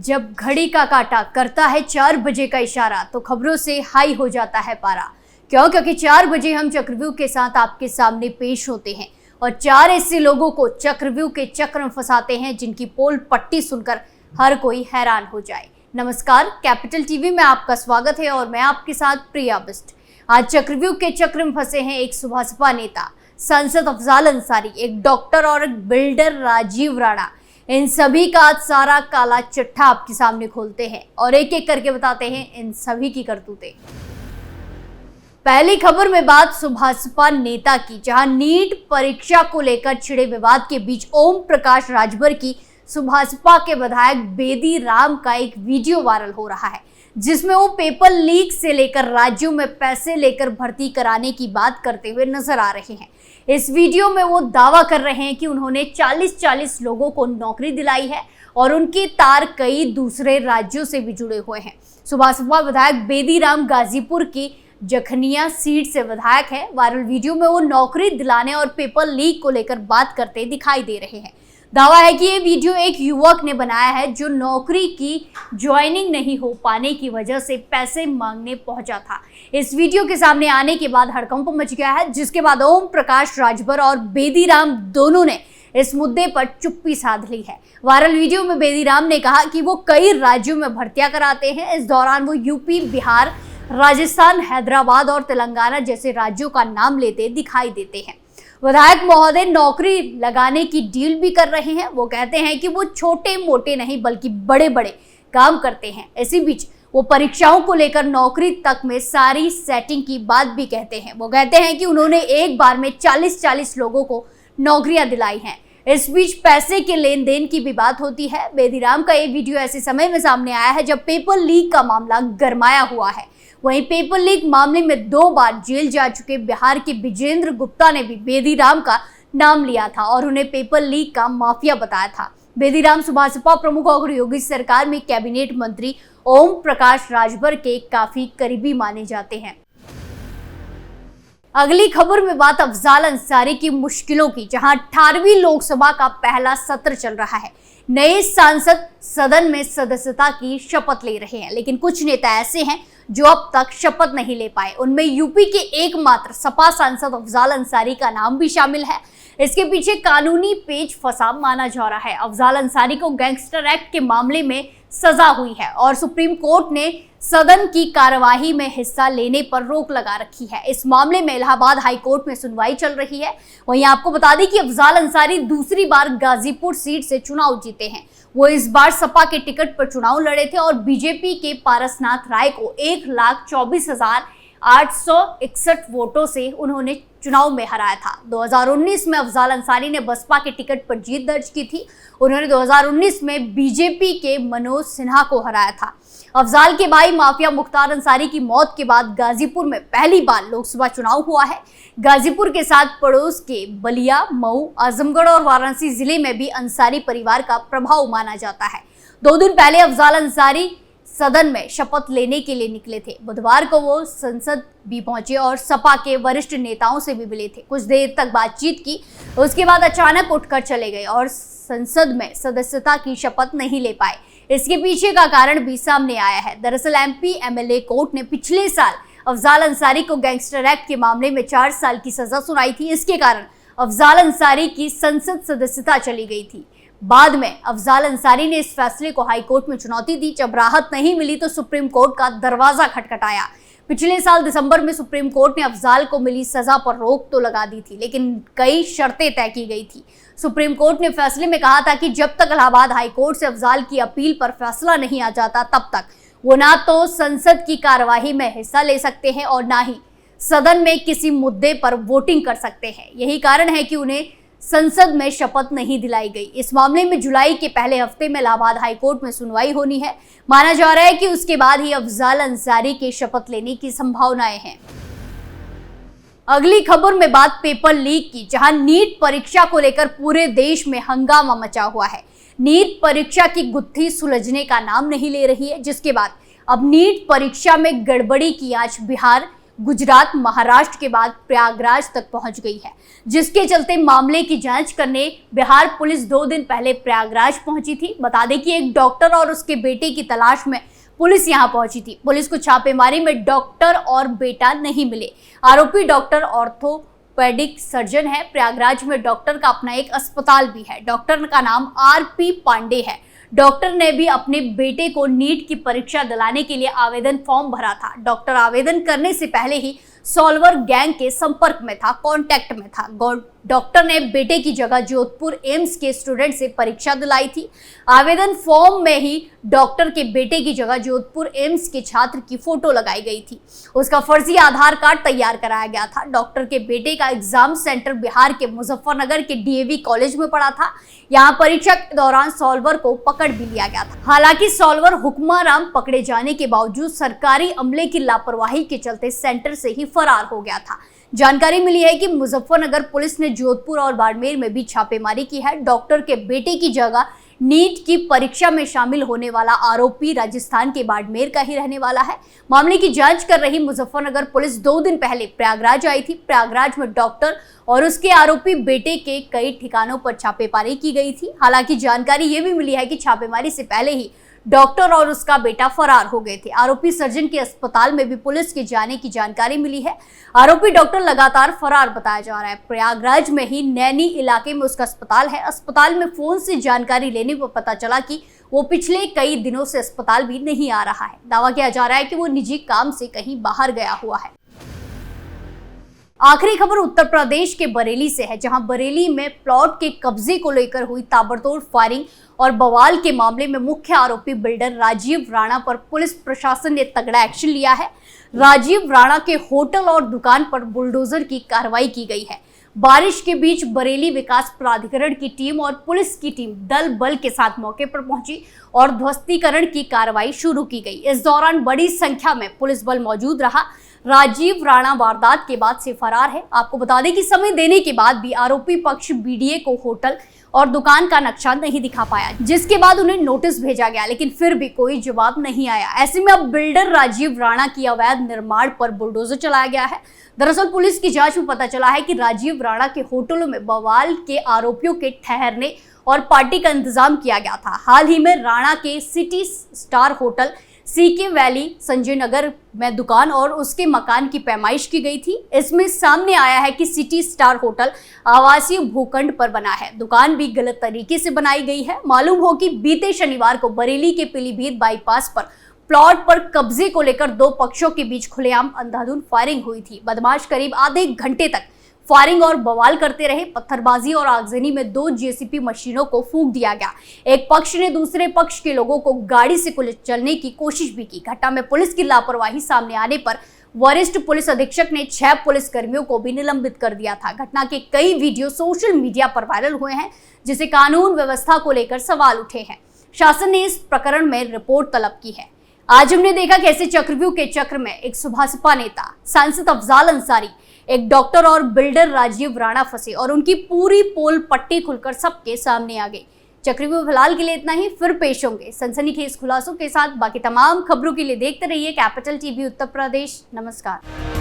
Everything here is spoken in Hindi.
जब घड़ी का काटा करता है 4 बजे का इशारा तो खबरों से हाई हो जाता है पारा। क्योंकि 4 बजे हम चक्रव्यूह के साथ आपके सामने पेश होते हैं और 4 ऐसे लोगों को चक्रव्यूह के चक्र में फंसाते हैं जिनकी पोल पट्टी सुनकर हर कोई हैरान हो जाए। नमस्कार, कैपिटल टीवी में आपका स्वागत है और मैं आपके साथ प्रिया बिस्ट। आज चक्रव्यूह के चक्र में फंसे हैं एक सुभाषपा नेता, सांसद अफजाल अंसारी, एक डॉक्टर और एक बिल्डर राजीव राणा। इन सभी का आज सारा काला चिट्ठा आपके सामने खोलते हैं और एक एक करके बताते हैं इन सभी की करतूतें। पहली खबर में बात सुभाषपा नेता की, जहां नीट परीक्षा को लेकर छिड़े विवाद के बीच ओम प्रकाश राजभर की सुभाषपा के विधायक बेदी राम का एक वीडियो वायरल हो रहा है, जिसमें वो पेपर लीक से लेकर राज्यों में पैसे लेकर भर्ती कराने की बात करते हुए नजर आ रहे हैं। इस वीडियो में वो दावा कर रहे हैं कि उन्होंने 40 लोगों को नौकरी दिलाई है और उनके तार कई दूसरे राज्यों से भी जुड़े हुए हैं। सुभाषपा विधायक बेदी राम गाजीपुर की जखनिया सीट से विधायक है। वायरल वीडियो में वो नौकरी दिलाने और पेपर लीक को लेकर बात करते दिखाई दे रहे हैं। दावा है कि ये वीडियो एक युवक ने बनाया है जो नौकरी की ज्वाइनिंग नहीं हो पाने की वजह से पैसे मांगने पहुंचा था। इस वीडियो के सामने आने के बाद हड़कंप मच गया है, जिसके बाद ओम प्रकाश राजभर और बेदी राम दोनों ने इस मुद्दे पर चुप्पी साध ली है। वायरल वीडियो में बेदी राम ने कहा कि वो कई राज्यों में भर्तियां कराते हैं। इस दौरान वो यूपी, बिहार, राजस्थान, हैदराबाद और तेलंगाना जैसे राज्यों का नाम लेते दिखाई देते हैं। विधायक महोदय नौकरी लगाने की डील भी कर रहे हैं। वो कहते हैं कि वो छोटे मोटे नहीं बल्कि बड़े बड़े काम करते हैं। इसी बीच वो परीक्षाओं को लेकर नौकरी तक में सारी सेटिंग की बात भी कहते हैं। वो कहते हैं कि उन्होंने एक बार में 40 लोगों को नौकरियां दिलाई हैं। इस बीच पैसे के लेन देन की भी बात होती है। बेदी राम का ये वीडियो ऐसे समय में सामने आया है जब पेपर लीक का मामला गरमाया हुआ है। वहीं पेपर लीक मामले में 2 बार जेल जा चुके बिहार के विजेंद्र गुप्ता ने भी बेदी राम का नाम लिया था और उन्हें पेपर लीक का माफिया बताया था। बेदी राम सुभाषपा प्रमुख और योगी सरकार में कैबिनेट मंत्री ओम प्रकाश राजभर के काफी करीबी माने जाते हैं। अगली खबर में बात अफजाल अंसारी की मुश्किलों की, जहां 18वीं लोकसभा का पहला सत्र चल रहा है। नए सांसद सदन में सदस्यता की शपथ ले रहे हैं, लेकिन कुछ नेता ऐसे हैं जो अब तक शपथ नहीं ले पाए। उनमें यूपी के एकमात्र सपा सांसद अफजाल अंसारी का नाम भी शामिल है। इसके पीछे कानूनी पेच फंसा माना जा रहा है। अफजाल अंसारी को गैंगस्टर एक्ट के मामले में सजा हुई है और सुप्रीम कोर्ट ने सदन की कार्यवाही में हिस्सा लेने पर रोक लगा रखी है। इस मामले में इलाहाबाद हाई कोर्ट में सुनवाई चल रही है। वहीं आपको बता दें कि अफजाल अंसारी दूसरी बार गाजीपुर सीट से चुनाव जीते हैं। वो इस बार सपा के टिकट पर चुनाव लड़े थे और बीजेपी के पारसनाथ राय को 1,24,861 वोटों से उन्होंने चुनाव में हराया था। 2019 में अफजाल अंसारी ने बसपा के टिकट पर जीत दर्ज की थी। उन्होंने 2019 में बीजेपी के मनोज सिन्हा को हराया था। अफजाल के भाई माफिया मुख्तार अंसारी की मौत के बाद गाजीपुर में पहली बार लोकसभा चुनाव हुआ है। गाजीपुर के साथ पड़ोस के बलिया, मऊ, आजमगढ़ और वाराणसी जिले में भी अंसारी परिवार का प्रभाव माना जाता है। 2 दिन पहले अफजाल अंसारी सदन में शपथ लेने के लिए निकले थे। बुधवार को वो संसद भी पहुंचे और सपा के वरिष्ठ नेताओं से भी मिले थे। कुछ देर तक बातचीत की, उसके बाद अचानक उठकर चले गए और संसद में सदस्यता की शपथ नहीं ले पाए। इसके पीछे का कारण भी सामने आया है। दरअसल एमपी एमएलए कोर्ट ने पिछले साल अफजाल अंसारी को गैंगस्टर एक्ट के मामले में 4 साल की सजा सुनाई थी। इसके कारण अफजाल अंसारी की संसद सदस्यता चली गई थी। बाद में अफजाल अंसारी ने इस फैसले को हाई कोर्ट में चुनौती दी। जब राहत नहीं मिली तो सुप्रीम कोर्ट का दरवाजा खटखटाया। पिछले साल दिसंबर में सुप्रीम कोर्ट ने अफजाल को मिली सजा पर रोक तो लगा दी थी, लेकिन कई शर्तें तय की गई थी। सुप्रीम कोर्ट ने फैसले में कहा था कि जब तक इलाहाबाद हाई कोर्ट से अफजाल की अपील पर फैसला नहीं आ जाता, तब तक वो ना तो संसद की कार्यवाही में हिस्सा ले सकते हैं और ना ही सदन में किसी मुद्दे पर वोटिंग कर सकते हैं। यही कारण है कि उन्हें संसद में शपथ नहीं दिलाई गई। इस मामले में जुलाई के पहले हफ्ते में इलाहाबाद हाई कोर्ट में सुनवाई होनी है। माना जा रहा है कि उसके बाद ही अफजाल अंसारी के शपथ लेने की संभावनाएं हैं। अगली खबर में बात पेपर लीक की, जहां नीट परीक्षा को लेकर पूरे देश में हंगामा मचा हुआ है। नीट परीक्षा की गुत्थी सुलझने का नाम नहीं ले रही है, जिसके बाद अब नीट परीक्षा में गड़बड़ी की आंच बिहार, गुजरात, महाराष्ट्र के बाद प्रयागराज तक पहुंच गई है, जिसके चलते मामले की जांच करने बिहार पुलिस 2 दिन पहले प्रयागराज पहुंची थी। बता दें कि एक डॉक्टर और उसके बेटे की तलाश में पुलिस यहां पहुंची थी। पुलिस को छापेमारी में डॉक्टर और बेटा नहीं मिले। आरोपी डॉक्टर ऑर्थोपेडिक सर्जन है। प्रयागराज में डॉक्टर का अपना एक अस्पताल भी है। डॉक्टर का नाम RP पांडे है। डॉक्टर ने भी अपने बेटे को नीट की परीक्षा दिलाने के लिए आवेदन फॉर्म भरा था। डॉक्टर आवेदन करने से पहले ही सॉल्वर गैंग के संपर्क में था, कांटेक्ट में था। डॉक्टर ने बेटे की जगह जोधपुर एम्स के स्टूडेंट से परीक्षा दिलाई थी। आवेदन फॉर्म में ही डॉक्टर के बेटे की जगह जोधपुर एम्स के छात्र की फोटो लगाई गई थी। उसका फर्जी आधार कार्ड तैयार कराया गया था। डॉक्टर के बेटे का एग्जाम सेंटर बिहार के मुजफ्फरनगर के DAV कॉलेज में पड़ा था। यहाँ परीक्षा के दौरान सॉल्वर को पकड़ भी लिया गया था। हालांकि सॉल्वर हुक्माराम पकड़े जाने के बावजूद सरकारी अमले की लापरवाही के चलते सेंटर से ही फरार हो गया था। जानकारी मिली है कि मुजफ्फरनगर पुलिस ने जोधपुर और बाड़मेर में भी छापेमारी की है। डॉक्टर के बेटे की जगह नीट की परीक्षा में शामिल होने वाला आरोपी राजस्थान के बाड़मेर का ही रहने वाला है। मामले की जांच कर रही मुजफ्फरनगर पुलिस 2 दिन पहले प्रयागराज आई थी। प्रयागराज में डॉक्टर और उसके आरोपी बेटे के कई ठिकानों पर छापेमारी की गई थी। हालांकि जानकारी ये भी मिली है कि छापेमारी से पहले ही डॉक्टर और उसका बेटा फरार हो गए थे। आरोपी सर्जन के अस्पताल में भी पुलिस के जाने की जानकारी मिली है। आरोपी डॉक्टर लगातार फरार बताया जा रहा है। प्रयागराज में ही नैनी इलाके में उसका अस्पताल है। अस्पताल में फोन से जानकारी लेने पर पता चला कि वो पिछले कई दिनों से अस्पताल भी नहीं आ रहा है। दावा किया जा रहा है कि वो निजी काम से कहीं बाहर गया हुआ है। आखिरी खबर उत्तर प्रदेश के बरेली से है, जहां बरेली में प्लॉट के कब्जे को लेकर हुई ताबड़तोड़ फायरिंग और बवाल के मामले में मुख्य आरोपी बिल्डर राजीव राणा पर पुलिस प्रशासन ने तगड़ा एक्शन लिया है। राजीव राणा के होटल और दुकान पर बुलडोजर की कार्रवाई की गई है। बारिश के बीच बरेली विकास प्राधिकरण की टीम और पुलिस की टीम दल बल के साथ मौके पर पहुंची और ध्वस्तीकरण की कार्रवाई शुरू की गई। इस दौरान बड़ी संख्या में पुलिस बल मौजूद रहा। राजीव राणा वारदात के बाद से फरार है। आपको बता दें कि समय देने के बाद भी आरोपी पक्ष BDA को होटल और दुकान का नक्शा नहीं दिखा पाया, जिसके बाद उन्हें नोटिस भेजा गया, लेकिन फिर भी कोई जवाब नहीं आया। ऐसे में अब बिल्डर राजीव राणा की अवैध निर्माण पर बुलडोजर चलाया गया है। दरअसल पुलिस की जांच में पता चला है कि राजीव राणा के होटलों में बवाल के आरोपियों के ठहरने और पार्टी का इंतजाम किया गया था। हाल ही में राणा के city star hotel CK valley Sanjay Nagar में दुकान और उसके मकान की पैमाइश की गई थी। इसमें सामने आया है कि सिटी स्टार होटल आवासीय भूखंड पर बना है। दुकान भी गलत तरीके से बनाई गई है। मालूम हो कि बीते शनिवार को बरेली के पीलीभीत बाईपास पर प्लॉट पर कब्जे को लेकर 2 पक्षों के बीच खुलेआम अंधाधुंध फायरिंग हुई थी। बदमाश करीब आधे घंटे तक फायरिंग और बवाल करते रहे। पत्थरबाजी और आगजनी में 2 JCB मशीनों को फूंक दिया गया। एक पक्ष ने दूसरे पक्ष के लोगों को गाड़ी से कुचलने की कोशिश भी की। घटना में पुलिस की लापरवाही सामने आने पर वरिष्ठ पुलिस अधीक्षक ने 6 पुलिस कर्मियों को भी निलंबित कर दिया था। घटना के कई वीडियो सोशल मीडिया पर वायरल हुए हैं, जिसे कानून व्यवस्था को लेकर सवाल उठे हैं। शासन ने इस प्रकरण में रिपोर्ट तलब की है। आज हमने देखा कैसे चक्रव्यूह के चक्र में एक सुभाषपा नेता, सांसद अफजाल अंसारी, एक डॉक्टर और बिल्डर राजीव राणा फंसे और उनकी पूरी पोल पट्टी खुलकर सबके सामने आ गई। चक्रव्यूह फिलहाल के लिए इतना ही, फिर पेश होंगे सनसनीखेज खुलासों के साथ। बाकी तमाम खबरों के लिए देखते रहिए कैपिटल TV उत्तर प्रदेश। नमस्कार।